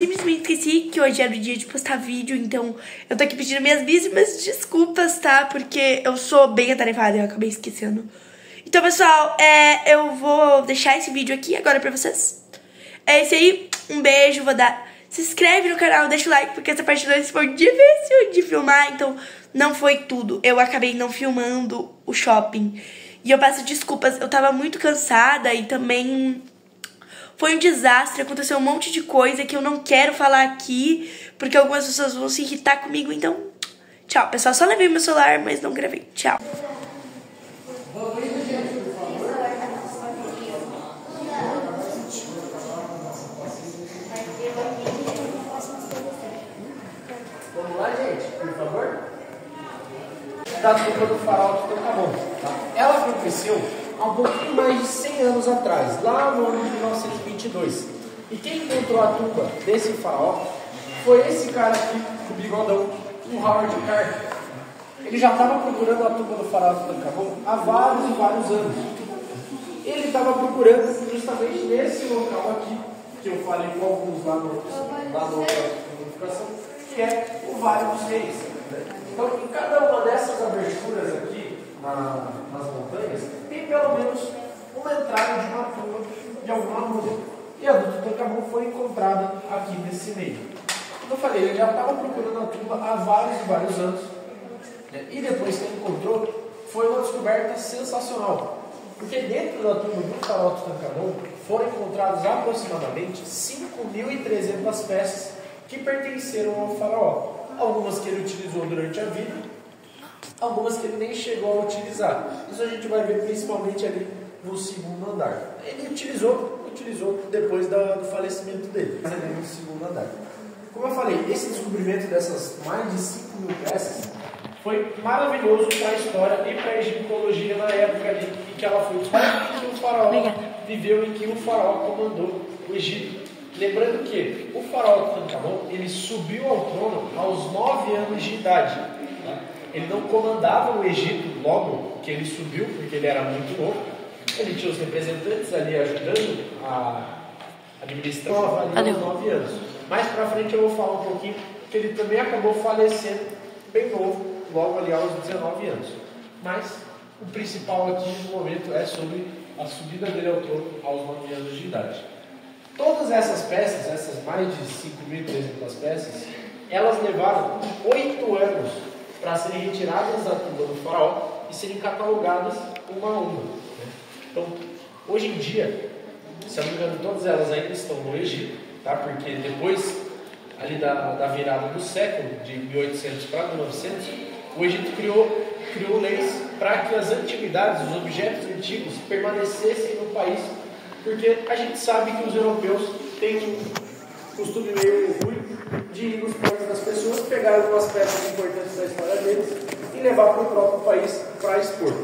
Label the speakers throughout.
Speaker 1: Simplesmente esqueci que hoje era o dia de postar vídeo, então eu tô aqui pedindo minhas mínimas desculpas, tá? Porque eu sou bem atarefada e eu acabei esquecendo. Então, pessoal, eu vou deixar esse vídeo aqui agora pra vocês. É isso aí, um beijo, se inscreve no canal, deixa o like, porque essa parte 2 foi difícil de filmar, então não foi tudo. Eu acabei não filmando o shopping. E eu peço desculpas, eu tava muito cansada e também foi um desastre, aconteceu um monte de coisa que eu não quero falar aqui, porque algumas pessoas vão se irritar comigo, então tchau. Pessoal, só levei meu celular, mas não gravei. Tchau.
Speaker 2: Vamos lá, gente, por favor. Da tumba do Faraó Tutankhamon, tá? Ela aconteceu há um pouquinho mais de 100 anos atrás, lá no ano de 1922. E quem encontrou a tumba desse faraó foi esse cara aqui, o bigodão, o Howard Carter. Ele já estava procurando a tumba do Faraó Tutankhamon há vários e vários anos. Ele estava procurando justamente nesse local aqui, que eu falei com alguns lá no notificação, que é o Vale dos Reis. Então, em cada uma dessas aberturas aqui, nas montanhas, tem pelo menos uma entrada de uma tumba de alguma música. E a do Tutankhamon foi encontrada aqui nesse meio. Como eu falei, ele já estava procurando a tumba há vários e vários anos. E depois que ele encontrou, foi uma descoberta sensacional. Porque dentro da tumba do Faraó Tutankhamon foram encontrados aproximadamente 5.300 peças que pertenceram ao faraó. Algumas que ele utilizou durante a vida, algumas que ele nem chegou a utilizar. Isso a gente vai ver principalmente ali no segundo andar. Ele utilizou depois do falecimento dele, mas ali no segundo andar. Como eu falei, esse descobrimento dessas mais de 5.000 peças foi maravilhoso para a história e para a egiptologia na época ali em que ela foi descoberta, em que o faraó viveu, em que o faraó comandou o Egito. Lembrando que o faraó Tutankhamon, ele subiu ao trono aos 9 anos de idade. Tá? Ele não comandava o Egito logo que ele subiu, porque ele era muito novo. Ele tinha os representantes ali ajudando a administrar ali aos 9 anos. Mais pra frente eu vou falar um pouquinho que ele também acabou falecendo bem novo, logo ali aos 19 anos. Mas o principal aqui no momento é sobre a subida dele ao trono aos 9 anos de idade. Todas essas peças, essas mais de 5.300 peças, elas levaram 8 anos para serem retiradas da tumba do faraó e serem catalogadas uma a uma. Então, hoje em dia, se eu não me engano, todas elas ainda estão no Egito, tá? Porque depois ali da virada do século, de 1800 para 1900, o Egito criou leis para que as antiguidades, os objetos antigos, permanecessem no país. Porque a gente sabe que os europeus têm um costume meio ruim de ir nos países das pessoas, pegar algumas peças importantes da história deles e levar para o próprio país para expor.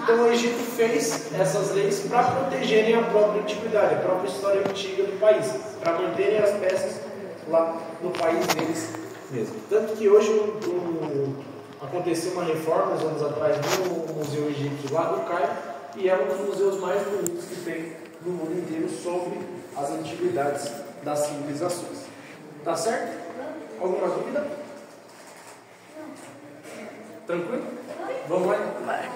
Speaker 2: Então o Egito fez essas leis para protegerem a própria antiguidade, a própria história antiga do país, para manterem as peças lá no país deles mesmo. Tanto que hoje aconteceu uma reforma, uns anos atrás, no Museu Egípcio lá do Cairo, e é um dos museus mais bonitos que tem no mundo inteiro sobre as antiguidades das civilizações. Tá certo? Alguma dúvida? Tranquilo? Vamos lá? Vai.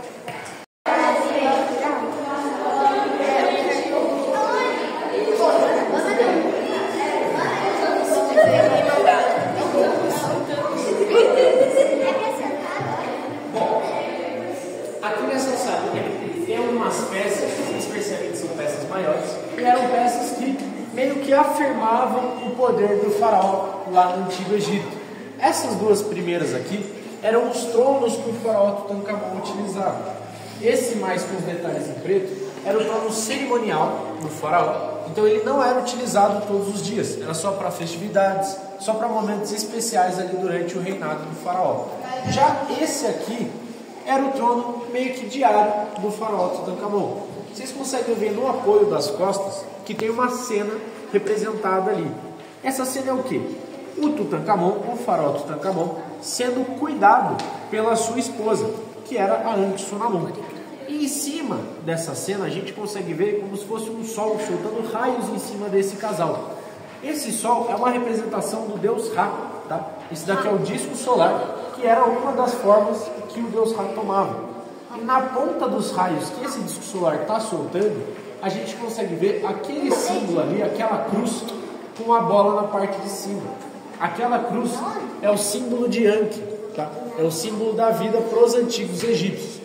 Speaker 2: Bom, aqui nessa sala tem algumas peças, vocês percebem que são peças maiores, e eram peças que meio que afirmavam o poder do faraó lá no Antigo Egito. Essas duas primeiras aqui eram os tronos que o faraó Tutankhamon utilizava. Esse mais com os detalhes em preto era o trono cerimonial do faraó, então ele não era utilizado todos os dias, era só para festividades, só para momentos especiais ali durante o reinado do faraó. Já esse aqui era o trono meio que diário do faraó Tutankhamon. Vocês conseguem ver no apoio das costas que tem uma cena representada ali. Essa cena é o quê? O Tutankhamon, o faraó Tutankhamon, sendo cuidado pela sua esposa, que era a Ankh-Sonamun. E em cima dessa cena a gente consegue ver como se fosse um sol soltando raios em cima desse casal. Esse sol é uma representação do deus Ra, tá? Esse daqui é o disco solar, que era uma das formas que o deus Ra tomava. E na ponta dos raios que esse disco solar está soltando, a gente consegue ver aquele símbolo ali, aquela cruz com a bola na parte de cima. Aquela cruz é o símbolo de Anki, tá? É o símbolo da vida para os antigos egípcios.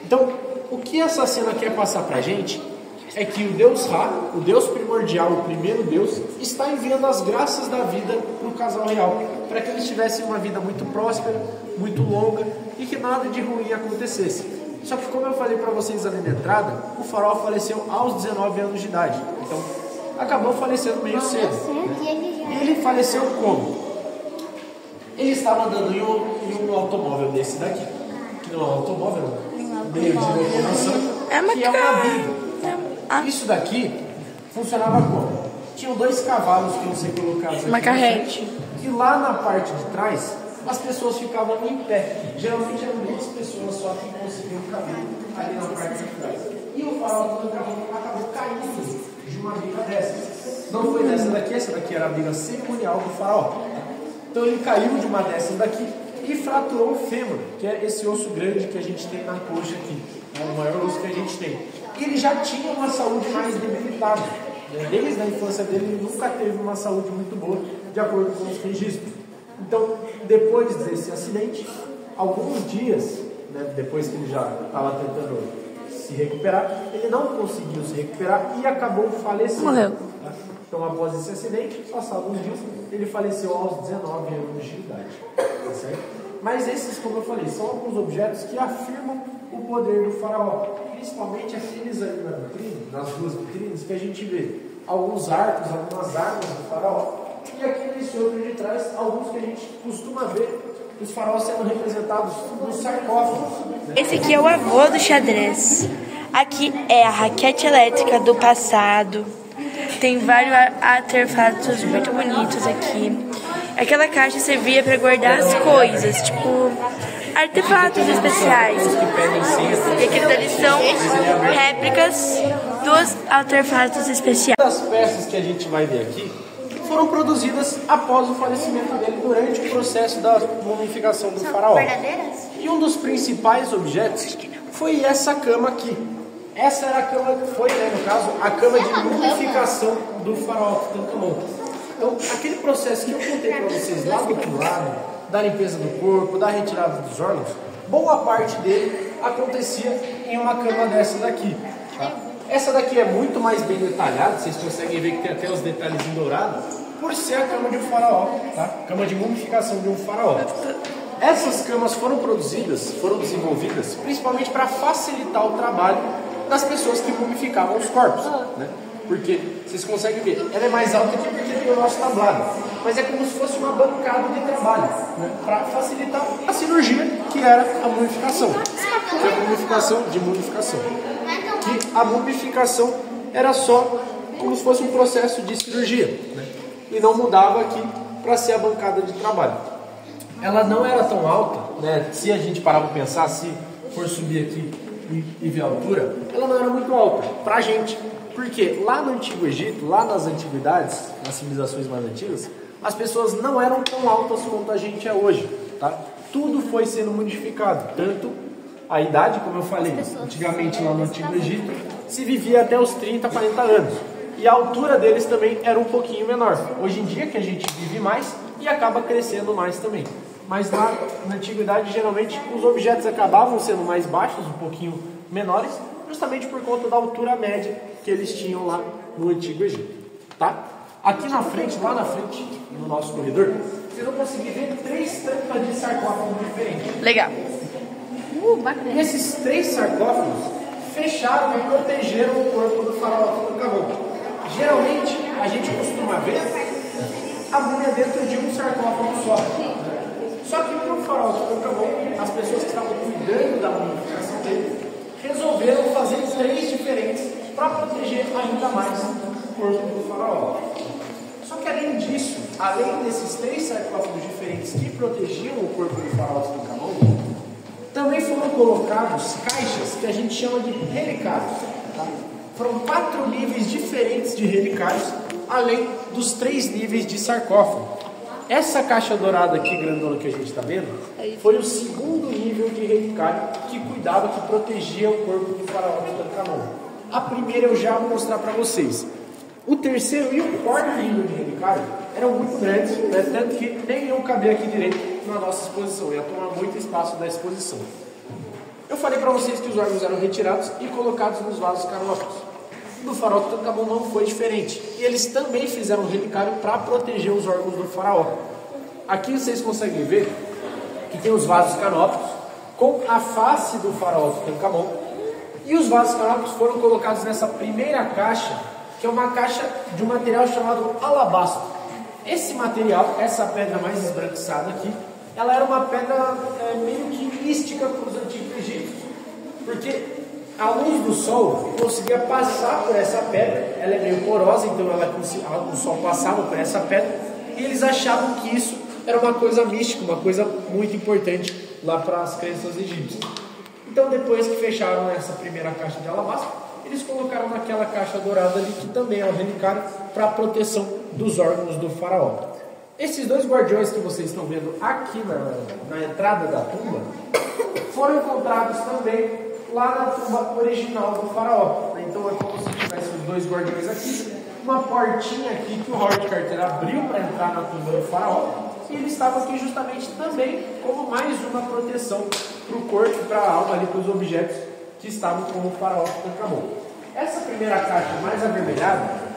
Speaker 2: Então, o que essa cena quer passar para a gente é que o deus Ra, o deus primordial, o primeiro deus, está enviando as graças da vida para o casal real, para que eles tivessem uma vida muito próspera, muito longa e que nada de ruim acontecesse. Só que, como eu falei para vocês ali na entrada, o faraó faleceu aos 19 anos de idade, então acabou falecendo meio cedo, né? E ele faleceu como? Ele estava andando em um automóvel desse daqui, que não é um automóvel, meio de locomoção, que é uma biga. Isso daqui funcionava como? Tinham 2 cavalos que iam ser colocados aqui.
Speaker 1: Uma carrete.
Speaker 2: E lá na parte de trás, as pessoas ficavam em pé. Geralmente eram 2 pessoas só que conseguiam caber ali na parte de trás. E o faraó acabou caindo de uma biga dessas. Não foi dessa daqui, essa daqui era a biga cerimonial do faraó. Então ele caiu de uma dessas daqui e fraturou o fêmur, que é esse osso grande que a gente tem na coxa aqui. É o maior osso que a gente tem. E ele já tinha uma saúde mais debilitada. Desde a infância dele, ele nunca teve uma saúde muito boa, de acordo com os registros. Então, depois desse acidente, alguns dias, né, depois que ele já estava tentando se recuperar, ele não conseguiu se recuperar e acabou falecendo.
Speaker 1: Morreu.
Speaker 2: Tá? Então, após esse acidente, passados alguns dias, ele faleceu aos 19 anos de idade. Tá certo? Mas esses, como eu falei, são alguns objetos que afirmam o poder do faraó. Principalmente aqueles ali na vitrine, nas 2 vitrines, que a gente vê alguns arcos, algumas armas do faraó. E aqui nesse outro de trás, alguns que a gente costuma ver os faraós sendo representados nos sarcófagos. Né?
Speaker 1: Esse aqui é o avô do xadrez. Aqui é a raquete elétrica do passado. Tem vários artefatos muito bonitos aqui. Aquela caixa servia para guardar as coisas, tipo artefatos especiais. E aqueles ali são réplicas dos artefatos especiais.
Speaker 2: As peças que a gente vai ver aqui foram produzidas após o falecimento dele, durante o processo da mumificação do faraó. E um dos principais objetos foi essa cama aqui. Essa era a cama, foi, né, no caso, a cama de mumificação do faraó Tutankhamon. Então, aquele processo que eu contei para vocês lá do outro lado, da limpeza do corpo, da retirada dos órgãos, boa parte dele acontecia em uma cama dessa daqui. Tá? Essa daqui é muito mais bem detalhada, vocês conseguem ver que tem até os detalhes em dourado, por ser a cama de um faraó, tá? Cama de mumificação de um faraó. Essas camas foram produzidas, foram desenvolvidas, principalmente para facilitar o trabalho das pessoas que mumificavam os corpos, né? Porque, vocês conseguem ver, ela é mais alta que tem o nosso tablado, mas é como se fosse uma bancada de trabalho, né? Para facilitar a cirurgia, que era a mumificação. Que é a mumificação de mumificação. Que a mumificação era só como se fosse um processo de cirurgia, né? E não mudava aqui para ser a bancada de trabalho. Ela não era tão alta, né? Se a gente parar para pensar, se for subir aqui e ver a altura, ela não era muito alta para a gente. Porque lá no Antigo Egito, lá nas antiguidades, nas civilizações mais antigas, as pessoas não eram tão altas quanto a gente é hoje, tá? Tudo foi sendo modificado, tanto a idade, como eu falei, antigamente lá no Antigo Egito, se vivia até os 30, 40 anos. E a altura deles também era um pouquinho menor. Hoje em dia que a gente vive mais e acaba crescendo mais também. Mas lá na antiguidade, geralmente, os objetos acabavam sendo mais baixos, um pouquinho menores, justamente por conta da altura média que eles tinham lá no Antigo Egito, tá? Aqui na frente, lá na frente, no nosso corredor, vocês vão conseguir ver 3 tampas de sarcófagos diferentes.
Speaker 1: Legal.
Speaker 2: E esses 3 sarcófagos fecharam e protegeram o corpo do faraó Tutankhamon. Geralmente, a gente costuma ver a múmia dentro de um sarcófago só. Só que para o faraó Tutankhamon, as pessoas que estavam cuidando da mumificação dele resolveram fazer 3 diferentes para proteger ainda mais o corpo do faraó. Só que além disso, além desses 3 sarcófagos diferentes que protegiam o corpo do faraó Tutankhamon, também foram colocados caixas que a gente chama de relicários. Tá? Foram 4 níveis diferentes de relicários além dos 3 níveis de sarcófago. Essa caixa dourada aqui, grandona, que a gente está vendo, foi o 2º nível de relicário que cuidava, que protegia o corpo do faraó Tutancâmon. A primeira eu já vou mostrar para vocês. O 3º e o 4º nível de relicário eram muito grandes, né? Tanto que nem iam caber aqui direito na nossa exposição, ia tomar muito espaço da exposição. Eu falei para vocês que os órgãos eram retirados e colocados nos vasos canópicos. No faraó Tutancâmon não foi diferente. E eles também fizeram um relicário para proteger os órgãos do faraó. Aqui vocês conseguem ver que tem os vasos canópicos com a face do faraó Tutancâmon. E os vasos canópicos foram colocados nessa primeira caixa, que é uma caixa de um material chamado alabastro. Esse material, essa pedra mais esbranquiçada aqui, ela era uma pedra meio que mística para os antigos egípcios. Porque a luz do sol conseguia passar por essa pedra, ela é meio porosa, então o sol passava por essa pedra, e eles achavam que isso era uma coisa mística, uma coisa muito importante lá para as crenças egípcias. Então, depois que fecharam essa primeira caixa de alabastro, eles colocaram naquela caixa dourada ali, que também é um relicário para a proteção dos órgãos do faraó. Esses 2 guardiões que vocês estão vendo aqui na entrada da tumba foram encontrados também lá na tumba original do faraó. Então é como se tivesse os 2 guardiões aqui, uma portinha aqui que o Howard Carter abriu para entrar na tumba do faraó, e ele estava aqui justamente também como mais uma proteção para o corpo, para a alma, ali, para os objetos que estavam com o faraó Tutancâmon. Essa primeira caixa mais avermelhada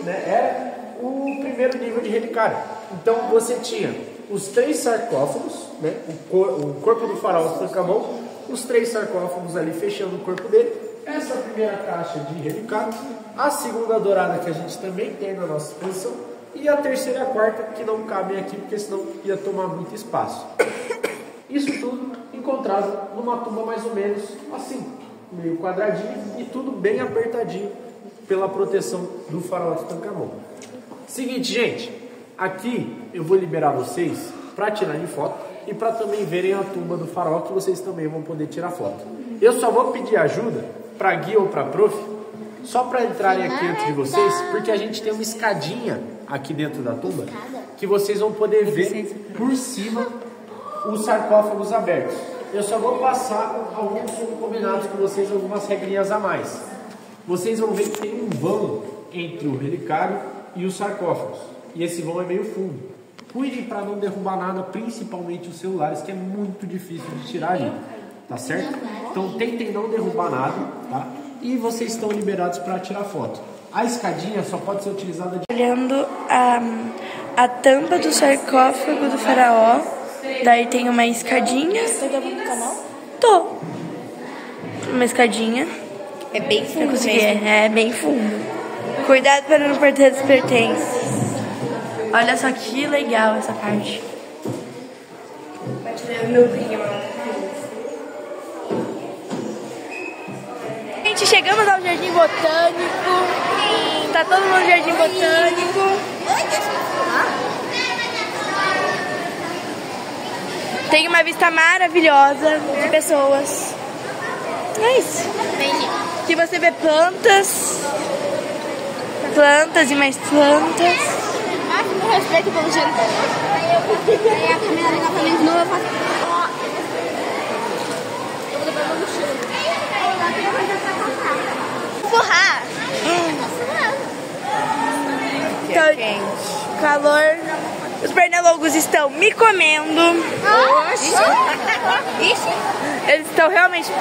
Speaker 2: era o 1º nível de relicário. Então você tinha os 3 sarcófagos, né? O corpo do faraó Tutancâmon, os 3 sarcófagos ali fechando o corpo dele, essa primeira caixa de relicário, a segunda dourada que a gente também tem na nossa exposição, e a terceira e a quarta que não cabem aqui porque senão ia tomar muito espaço. Isso tudo encontrado numa tumba mais ou menos assim, meio quadradinho e tudo bem apertadinho pela proteção do faraó Tutancâmon. Seguinte, gente, aqui eu vou liberar vocês para tirarem foto e para também verem a tumba do faraó, que vocês também vão poder tirar foto. Eu só vou pedir ajuda para guia ou para prof, só para entrarem aqui antes de vocês, porque a gente tem uma escadinha aqui dentro da tumba que vocês vão poder ver por cima os sarcófagos abertos. Eu só vou passar alguns combinados com vocês, algumas regrinhas a mais. Vocês vão ver que tem um vão entre o relicário e os sarcófagos, e esse vão é meio fundo. Cuidem para não derrubar nada, principalmente os celulares, que é muito difícil de tirar ali, tá certo? Então tentem não derrubar nada, tá? E vocês estão liberados para tirar foto. A escadinha só pode ser utilizada de...
Speaker 1: Olhando a tampa do sarcófago do faraó, daí tem uma escadinha.
Speaker 3: Você tá gravando no canal?
Speaker 1: Tô. Uma escadinha.
Speaker 3: É bem fundo mesmo.
Speaker 1: É bem fundo. Cuidado para não perder os pertences. Olha só que legal essa parte. Vai tirar meu brilho. Gente, chegamos ao Jardim Botânico. Tá todo mundo no Jardim Botânico. Tem uma vista maravilhosa de pessoas. É isso. Aqui você vê plantas. Plantas e mais plantas.
Speaker 3: Máximo respeito pelo jantar. Aí a câmera liga pra mim de novo, eu faço... Eu vou levar no chão. Empurrar.
Speaker 1: Então, calor. Os pernilongos estão me comendo. Eles estão realmente...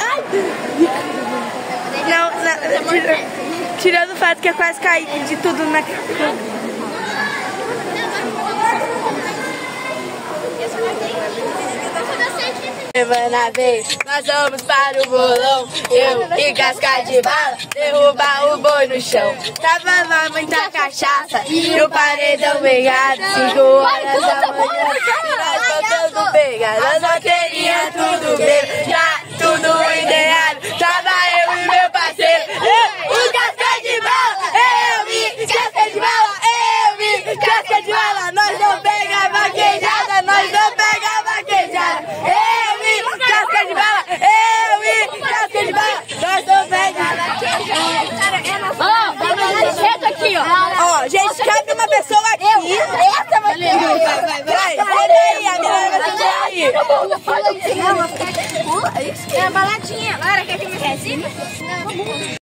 Speaker 1: Não, tirando o fato que eu quase caí de tudo na... Semana vez, nós vamos para o bolão. Eu e casca de bala, derrubar o boi no chão. Tava lá muita cachaça e o paredão pegado. 5 horas da manhã e nós voltando pegar. Nós só queria tudo bem, já tudo ideado. Tava eu e meu parceiro, o casca de bala. Eu vi casca de bala, eu vi casca de bala. Nós não pega vaquejada, nós não pega vaquejada. Casca de bala, eu vi casca de bala, nós não pega.
Speaker 3: Ó, aqui, ó.
Speaker 1: Ó, aí.
Speaker 3: Pula, é isso? É a baladinha. Laura, quer que eu me cima? Não.